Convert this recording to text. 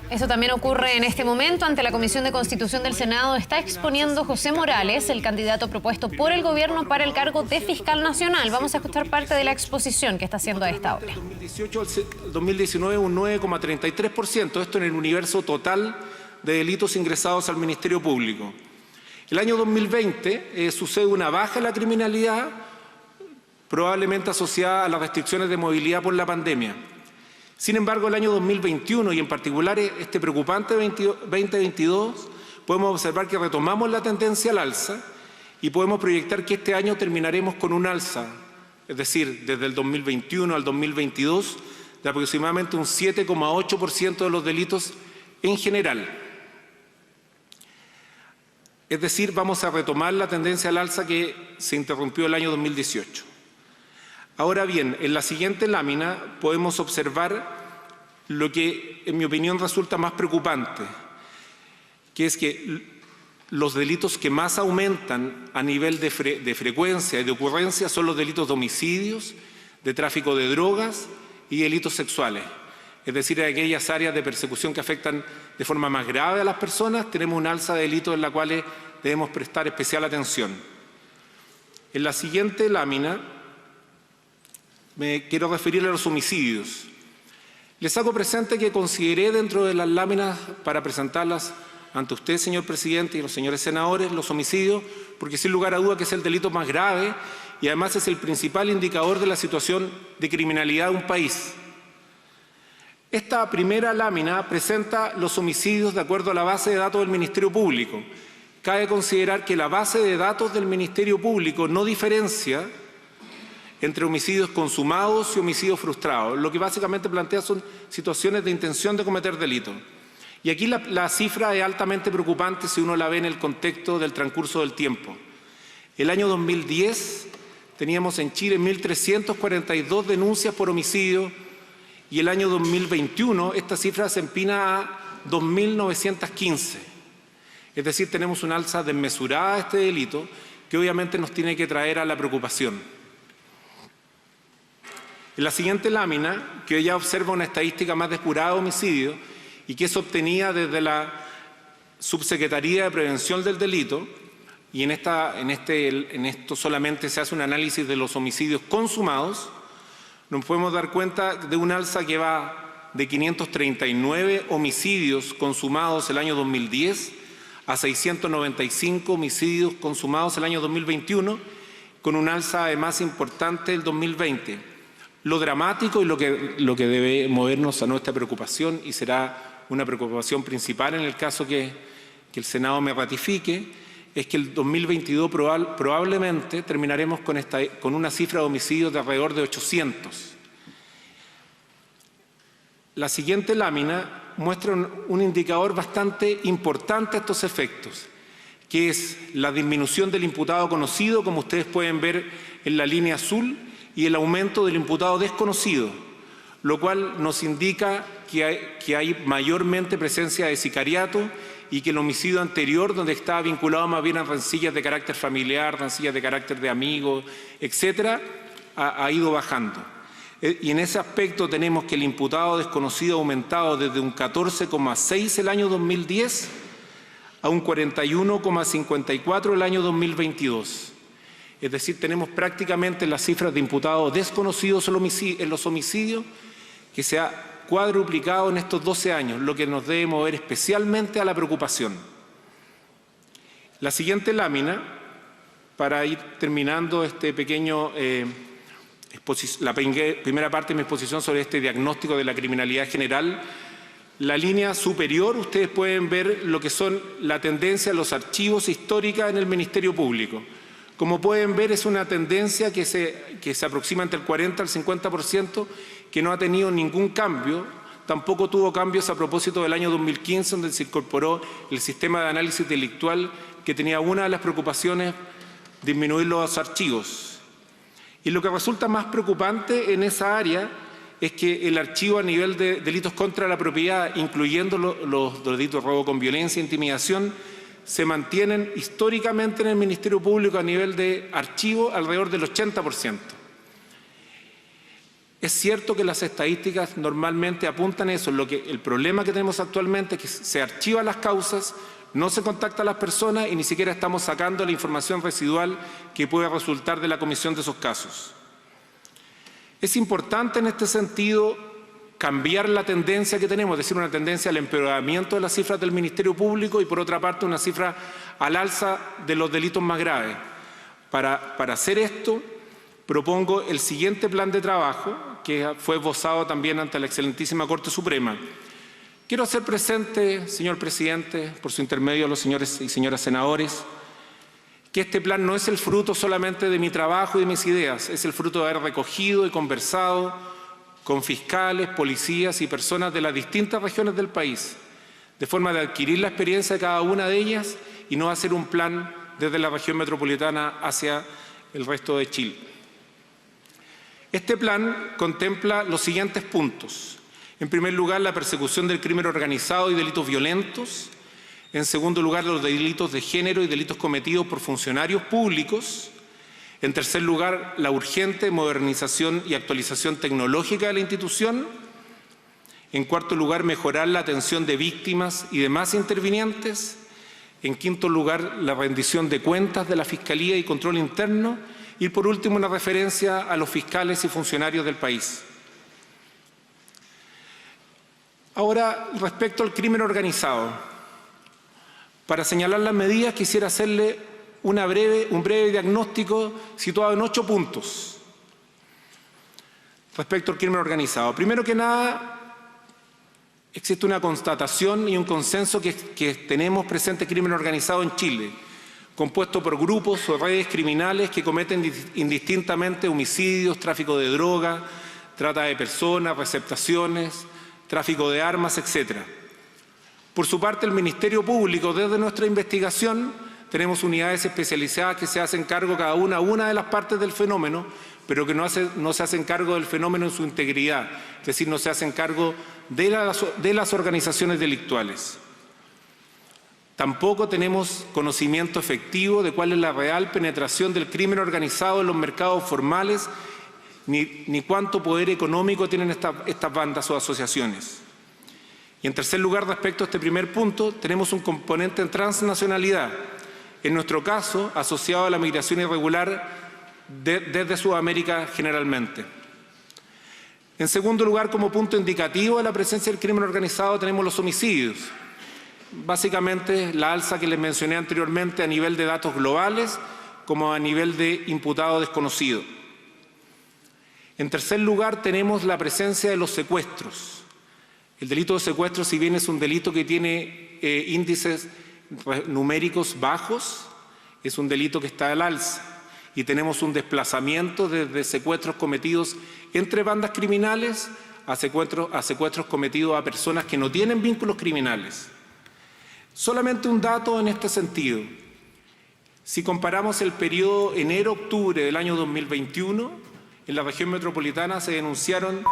Eso también ocurre en este momento. Ante la Comisión de Constitución del Senado está exponiendo José Morales, el candidato propuesto por el gobierno para el cargo de fiscal nacional. Vamos a escuchar parte de la exposición que está haciendo a esta hora. Del 2018 al 2019 un 9,33%, esto en el universo total de delitos ingresados al Ministerio Público. El año 2020 sucede una baja en la criminalidad, probablemente asociada a las restricciones de movilidad por la pandemia. Sin embargo, el año 2021 y en particular este preocupante 2022, podemos observar que retomamos la tendencia al alza y podemos proyectar que este año terminaremos con un alza, es decir, desde el 2021 al 2022, de aproximadamente un 7,8% de los delitos en general. Es decir, vamos a retomar la tendencia al alza que se interrumpió el año 2018. Ahora bien, en la siguiente lámina podemos observar lo que, en mi opinión, resulta más preocupante, que es que los delitos que más aumentan a nivel de frecuencia y de ocurrencia son los delitos de homicidios, de tráfico de drogas y delitos sexuales. Es decir, en aquellas áreas de persecución que afectan de forma más grave a las personas, tenemos un alza de delitos en la cual debemos prestar especial atención. En la siguiente lámina me quiero referir a los homicidios. Les hago presente que consideré dentro de las láminas para presentarlas ante usted, señor presidente, y los señores senadores, los homicidios, porque sin lugar a duda que es el delito más grave y además es el principal indicador de la situación de criminalidad de un país. Esta primera lámina presenta los homicidios de acuerdo a la base de datos del Ministerio Público. Cabe considerar que la base de datos del Ministerio Público no diferencia entre homicidios consumados y homicidios frustrados. Lo que básicamente plantea son situaciones de intención de cometer delito. Y aquí la cifra es altamente preocupante si uno la ve en el contexto del transcurso del tiempo. El año 2010 teníamos en Chile 1.342 denuncias por homicidio y el año 2021 esta cifra se empina a 2.915. Es decir, tenemos una alza desmesurada de este delito que obviamente nos tiene que traer a la preocupación. En la siguiente lámina, que ya observa una estadística más depurada de homicidio y que es obtenida desde la Subsecretaría de Prevención del Delito, y en esto solamente se hace un análisis de los homicidios consumados, nos podemos dar cuenta de un alza que va de 539 homicidios consumados el año 2010 a 695 homicidios consumados el año 2021, con un alza además importante el 2020. Lo dramático y lo que debe movernos a nuestra preocupación, y será una preocupación principal en el caso que el Senado me ratifique, es que el 2022 probablemente terminaremos con una cifra de homicidios de alrededor de 800. La siguiente lámina muestra un indicador bastante importante a estos efectos, que es la disminución del imputado conocido, como ustedes pueden ver en la línea azul, y el aumento del imputado desconocido, lo cual nos indica que hay mayormente presencia de sicariato y que el homicidio anterior, donde estaba vinculado más bien a rencillas de carácter familiar, rencillas de carácter de amigos, etcétera, ha ido bajando. Y en ese aspecto tenemos que el imputado desconocido ha aumentado desde un 14,6 el año 2010 a un 41,54 el año 2022. Es decir, tenemos prácticamente las cifras de imputados desconocidos en los homicidios que se ha cuadruplicado en estos 12 años, lo que nos debe mover especialmente a la preocupación. La siguiente lámina, para ir terminando este pequeño, la primera parte de mi exposición sobre este diagnóstico de la criminalidad general, la línea superior ustedes pueden ver lo que son la tendencia de los archivos históricos en el Ministerio Público. Como pueden ver, es una tendencia que se aproxima entre el 40 al 50%, que no ha tenido ningún cambio. Tampoco tuvo cambios a propósito del año 2015, donde se incorporó el sistema de análisis delictual, que tenía una de las preocupaciones, disminuir los archivos. Y lo que resulta más preocupante en esa área es que el archivo a nivel de delitos contra la propiedad, incluyendo los delitos de robo con violencia e intimidación, se mantienen históricamente en el Ministerio Público a nivel de archivo alrededor del 80%. Es cierto que las estadísticas normalmente apuntan a eso. El problema que tenemos actualmente es que se archivan las causas, no se contacta a las personas y ni siquiera estamos sacando la información residual que puede resultar de la comisión de esos casos. Es importante en este sentido cambiar la tendencia que tenemos, es decir, una tendencia al empeoramiento de las cifras del Ministerio Público y por otra parte una cifra al alza de los delitos más graves. Para hacer esto, propongo el siguiente plan de trabajo, que fue esbozado también ante la excelentísima Corte Suprema. Quiero hacer presente, señor presidente, por su intermedio a los señores y señoras senadores, que este plan no es el fruto solamente de mi trabajo y de mis ideas, es el fruto de haber recogido y conversado con fiscales, policías y personas de las distintas regiones del país, de forma de adquirir la experiencia de cada una de ellas y no hacer un plan desde la región metropolitana hacia el resto de Chile. Este plan contempla los siguientes puntos. En primer lugar, la persecución del crimen organizado y delitos violentos. En segundo lugar, los delitos de género y delitos cometidos por funcionarios públicos. En tercer lugar, la urgente modernización y actualización tecnológica de la institución. En cuarto lugar, mejorar la atención de víctimas y demás intervinientes. En quinto lugar, la rendición de cuentas de la Fiscalía y control interno. Y por último, una referencia a los fiscales y funcionarios del país. Ahora, respecto al crimen organizado, para señalar las medidas quisiera hacerle un breve diagnóstico situado en 8 puntos respecto al crimen organizado. Primero que nada, existe una constatación y un consenso que tenemos presente crimen organizado en Chile, compuesto por grupos o redes criminales que cometen indistintamente homicidios, tráfico de droga, trata de personas, receptaciones, tráfico de armas, etc. Por su parte, el Ministerio Público, desde nuestra investigación, tenemos unidades especializadas que se hacen cargo cada una de las partes del fenómeno, pero que no se hacen cargo del fenómeno en su integridad, es decir, no se hacen cargo de las organizaciones delictuales. Tampoco tenemos conocimiento efectivo de cuál es la real penetración del crimen organizado en los mercados formales, ni cuánto poder económico tienen estas bandas o asociaciones. Y en tercer lugar, respecto a este primer punto, tenemos un componente en transnacionalidad, en nuestro caso, asociado a la migración irregular desde Sudamérica generalmente. En segundo lugar, como punto indicativo de la presencia del crimen organizado, tenemos los homicidios. Básicamente, la alza que les mencioné anteriormente a nivel de datos globales como a nivel de imputado desconocido. En tercer lugar, tenemos la presencia de los secuestros. El delito de secuestro, si bien es un delito que tiene índices numéricos bajos, es un delito que está al alza y tenemos un desplazamiento desde secuestros cometidos entre bandas criminales a secuestros cometidos a personas que no tienen vínculos criminales. Solamente un dato en este sentido. Si comparamos el periodo enero-octubre del año 2021, en la región metropolitana se denunciaron